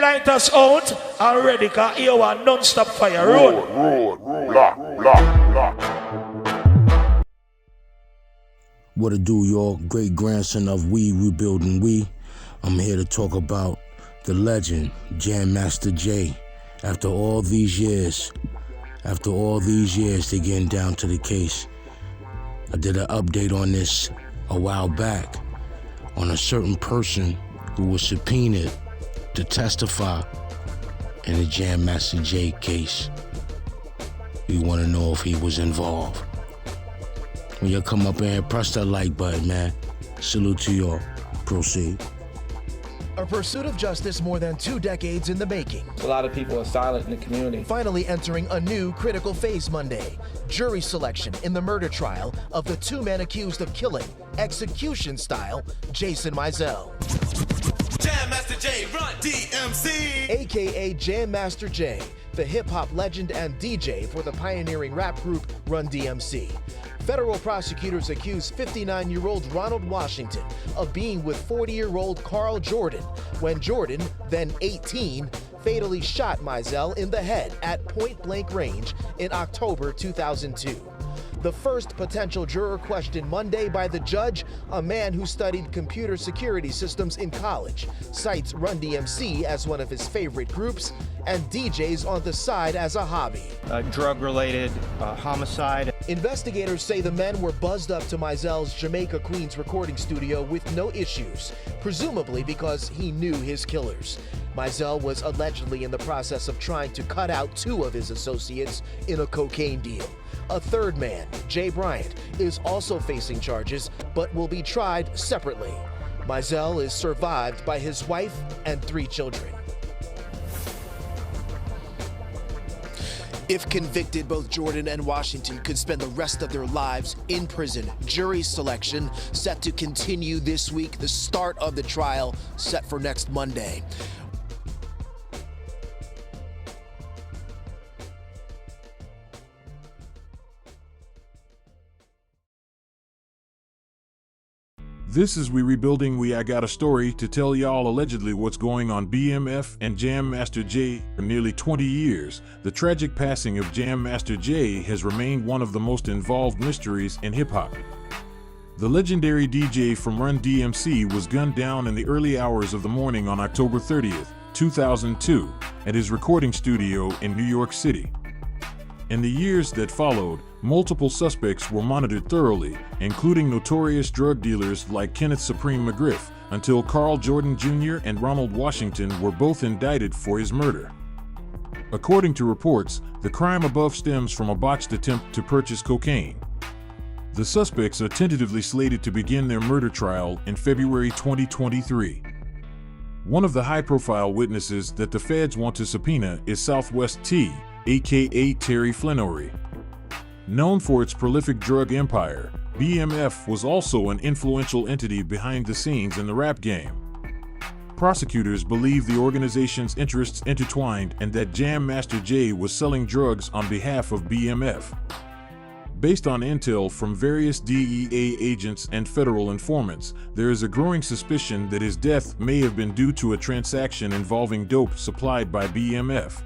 light us out already, cause here one non-stop fire. Road. What it do, y'all? Great grandson of We Rebuilding We. I'm here to talk about the legend, Jam Master Jay. After all these years, they getting down to the case. I did an update on this a while back on a certain person who was subpoenaed to testify in the Jam Master Jay case. We want to know if he was involved. When you come up here, press that like button, man. Salute to y'all. Proceed. A pursuit of justice more than 2 decades in the making. A lot of people are silent in the community. Finally entering a new critical phase Monday. Jury selection in the murder trial of the 2 men accused of killing, execution style, Jason Mizell. Jam Master Jay, Run DMC! AKA Jam Master Jay, the hip-hop legend and DJ for the pioneering rap group Run DMC. Federal prosecutors accuse 59-year-old Ronald Washington of being with 40-year-old Carl Jordan when Jordan, then 18, fatally shot Mizell in the head at point-blank range in October 2002. The first potential juror questioned Monday by the judge, a man who studied computer security systems in college, cites Run DMC as one of his favorite groups, and DJs on the side as a hobby. Drug-related homicide. Investigators say the men were buzzed up to Mizell's Jamaica, Queens recording studio with no issues, presumably because he knew his killers. Mizell was allegedly in the process of trying to cut out 2 of his associates in a cocaine deal. A third man, Jay Bryant, is also facing charges, but will be tried separately. Mizell is survived by his wife and 3 children. If convicted, both Jordan and Washington could spend the rest of their lives in prison. Jury selection set to continue this week. The start of the trial set for next Monday. This is We Rebuilding We. I got a story to tell y'all allegedly what's going on BMF and Jam Master Jay. For nearly 20 years, the tragic passing of Jam Master Jay has remained one of the most involved mysteries in hip-hop. The legendary DJ from Run DMC was gunned down in the early hours of the morning on October 30th, 2002, at his recording studio in New York City. In the years that followed, multiple suspects were monitored thoroughly, including notorious drug dealers like Kenneth Supreme McGriff, until Carl Jordan Jr. and Ronald Washington were both indicted for his murder. According to reports, the crime above stems from a botched attempt to purchase cocaine. The suspects are tentatively slated to begin their murder trial in February 2023. One of the high-profile witnesses that the feds want to subpoena is Southwest T, aka Terry Flenory. Known for its prolific drug empire, BMF was also an influential entity behind the scenes in the rap game. Prosecutors believe the organization's interests intertwined and that Jam Master Jay was selling drugs on behalf of BMF. Based on intel from various DEA agents and federal informants, there is a growing suspicion that his death may have been due to a transaction involving dope supplied by BMF.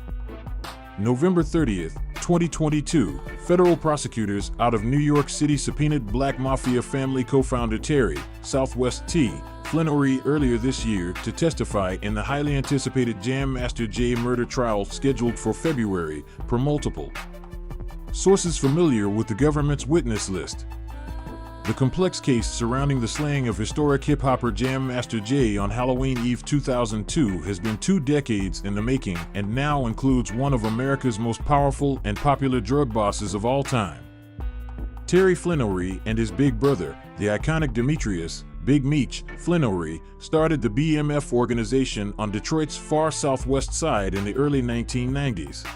November 30th, 2022, federal prosecutors out of New York City subpoenaed Black Mafia family co-founder Terry, Southwest T, Flenory earlier this year to testify in the highly anticipated Jam Master Jay murder trial scheduled for February, per multiple sources familiar with the government's witness list. The complex case surrounding the slaying of historic hip-hopper Jam Master Jay on Halloween Eve 2002 has been 2 decades in the making and now includes one of America's most powerful and popular drug bosses of all time. Terry Flenory and his big brother, the iconic Demetrius, Big Meech, Flenory, started the BMF organization on Detroit's far southwest side in the early 1990s.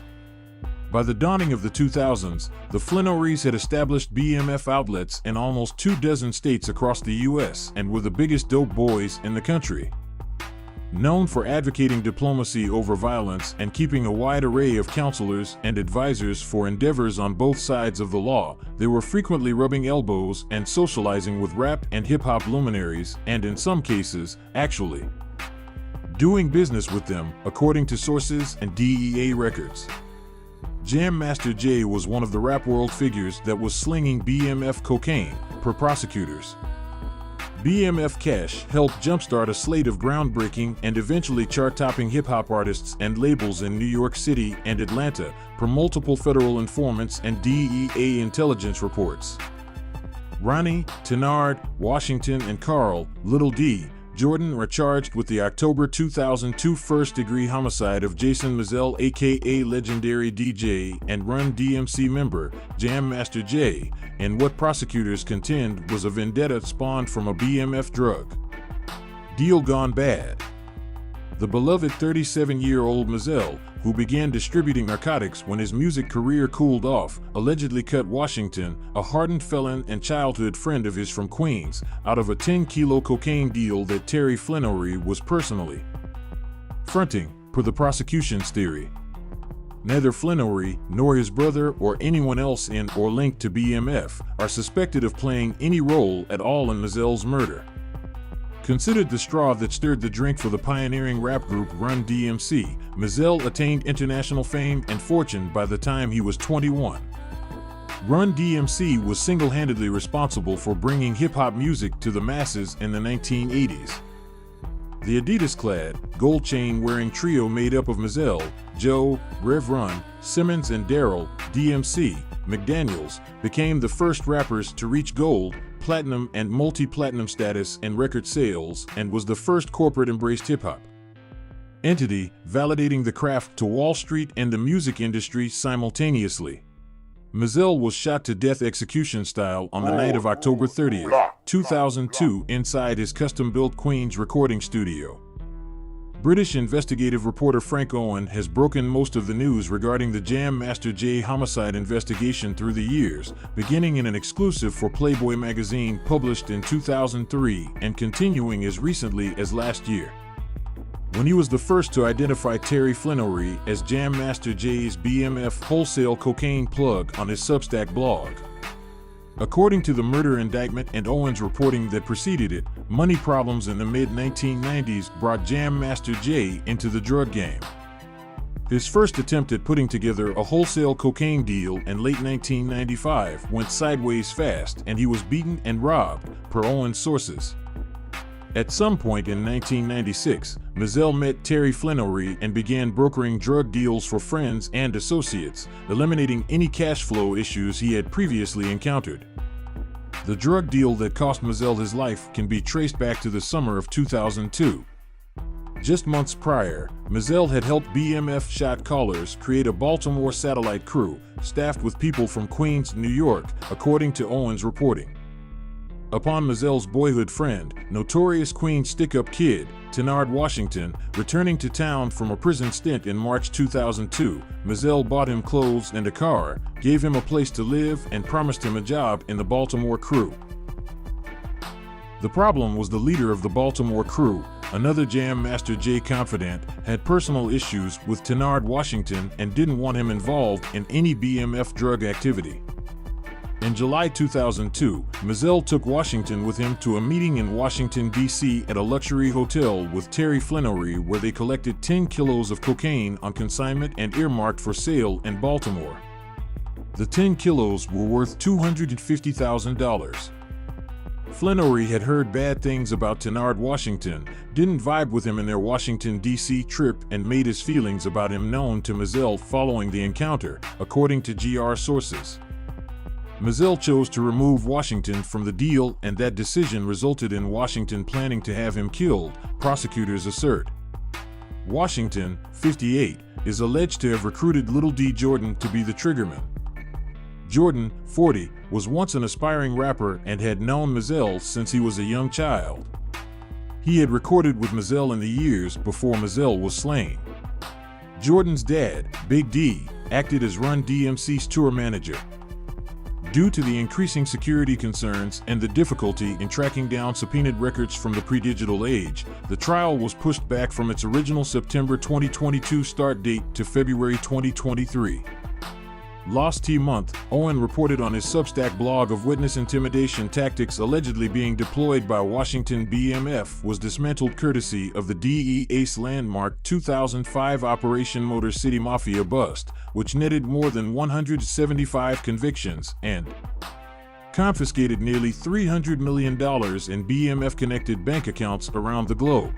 By the dawning of the 2000s, the Flenorys had established BMF outlets in almost 24 states across the U.S. and were the biggest dope boys in the country. Known for advocating diplomacy over violence and keeping a wide array of counselors and advisors for endeavors on both sides of the law, they were frequently rubbing elbows and socializing with rap and hip-hop luminaries, and in some cases, actually doing business with them, according to sources and DEA records. Jam Master Jay was one of the rap world figures that was slinging BMF cocaine, per prosecutors. BMF cash helped jumpstart a slate of groundbreaking and eventually chart-topping hip-hop artists and labels in New York City and Atlanta, per multiple federal informants and DEA intelligence reports. Ronnie, Tenard, Washington, and Carl, Little D, Jordan are charged with the October 2002 first-degree homicide of Jason Mizell, aka legendary DJ and Run DMC member, Jam Master Jay, in what prosecutors contend was a vendetta spawned from a BMF drug deal gone bad. The beloved 37-year-old Mizell, who began distributing narcotics when his music career cooled off, allegedly cut Washington, a hardened felon and childhood friend of his from Queens, out of a 10-kilo cocaine deal that Terry Flenory was personally fronting, per the prosecution's theory. Neither Flenory, nor his brother or anyone else in or linked to BMF are suspected of playing any role at all in Mizell's murder. Considered the straw that stirred the drink for the pioneering rap group Run DMC, Mizell attained international fame and fortune by the time he was 21. Run DMC was single-handedly responsible for bringing hip-hop music to the masses in the 1980s. The Adidas-clad, gold chain-wearing trio made up of Mizell, Joe, Rev Run, Simmons, and Daryl, DMC, McDaniels, became the first rappers to reach gold, platinum, and multi-platinum status in record sales, and was the first corporate-embraced hip-hop entity, validating the craft to Wall Street and the music industry simultaneously. Mizell was shot to death execution style on the night of October 30th, 2002, inside his custom-built Queens recording studio. British investigative reporter Frank Owen has broken most of the news regarding the Jam Master Jay homicide investigation through the years, beginning in an exclusive for Playboy magazine published in 2003 and continuing as recently as last year, when he was the first to identify Terry Flenory as Jam Master Jay's BMF wholesale cocaine plug on his Substack blog. According to the murder indictment and Owen's reporting that preceded it, money problems in the mid-1990s brought Jam Master Jay into the drug game. His first attempt at putting together a wholesale cocaine deal in late 1995 went sideways fast, and he was beaten and robbed, per Owen's sources. At some point in 1996, Mizell met Terry Flenory and began brokering drug deals for friends and associates, eliminating any cash flow issues he had previously encountered. The drug deal that cost Mizell his life can be traced back to the summer of 2002. Just months prior, Mizell had helped BMF shot callers create a Baltimore satellite crew, staffed with people from Queens, New York, according to Owen's reporting. Upon Mizell's boyhood friend, notorious Queens stick-up kid, Tenard Washington, returning to town from a prison stint in March 2002, Mizell bought him clothes and a car, gave him a place to live, and promised him a job in the Baltimore crew. The problem was the leader of the Baltimore crew, another Jam Master Jay confidant, had personal issues with Tenard Washington and didn't want him involved in any BMF drug activity. In July 2002, Mizell took Washington with him to a meeting in Washington, D.C. at a luxury hotel with Terry Flenory, where they collected 10 kilos of cocaine on consignment and earmarked for sale in Baltimore. The 10 kilos were worth $250,000. Flenory had heard bad things about Tenard Washington, didn't vibe with him in their Washington, D.C. trip, and made his feelings about him known to Mizell following the encounter, according to GR sources. Mizell chose to remove Washington from the deal, and that decision resulted in Washington planning to have him killed, prosecutors assert. Washington, 58, is alleged to have recruited Little D Jordan to be the triggerman. Jordan, 40, was once an aspiring rapper and had known Mizell since he was a young child. He had recorded with Mizell in the years before Mizell was slain. Jordan's dad, Big D, acted as Run DMC's tour manager. Due to the increasing security concerns and the difficulty in tracking down subpoenaed records from the pre-digital age, the trial was pushed back from its original September 2022 start date to February 2023. Lost T month, Owen reported on his Substack blog of witness intimidation tactics allegedly being deployed by Washington BMF was dismantled courtesy of the DEA's landmark 2005 Operation Motor City Mafia bust, which netted more than 175 convictions and confiscated nearly $300 million in BMF-connected bank accounts around the globe.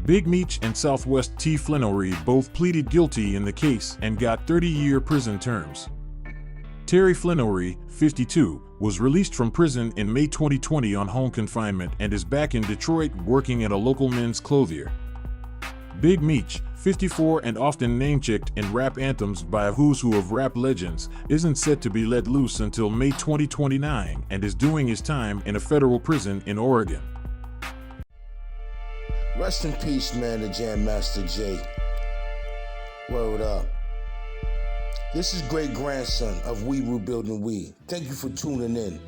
Big Meech and Southwest T. Flenory both pleaded guilty in the case and got 30-year prison terms. Terry Flenory, 52, was released from prison in May 2020 on home confinement and is back in Detroit working at a local men's clothier. Big Meech, 54 and often name-checked in rap anthems by a who's who of rap legends, isn't set to be let loose until May 2029 and is doing his time in a federal prison in Oregon. Rest in peace, man, to Jam Master Jay. Word up. This is great-grandson of We Rebuilding We. Thank you for tuning in.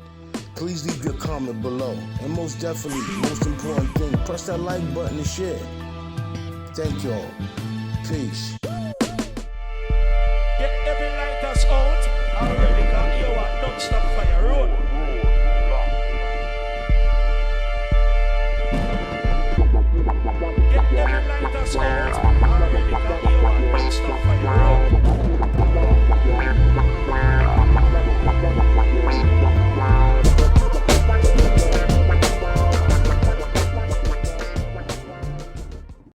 Please leave your comment below. And most definitely, most important thing, press that like button and share. Thank y'all. Peace. Get every lighters out. Already got you a non-stop fire road. Get every lighters out.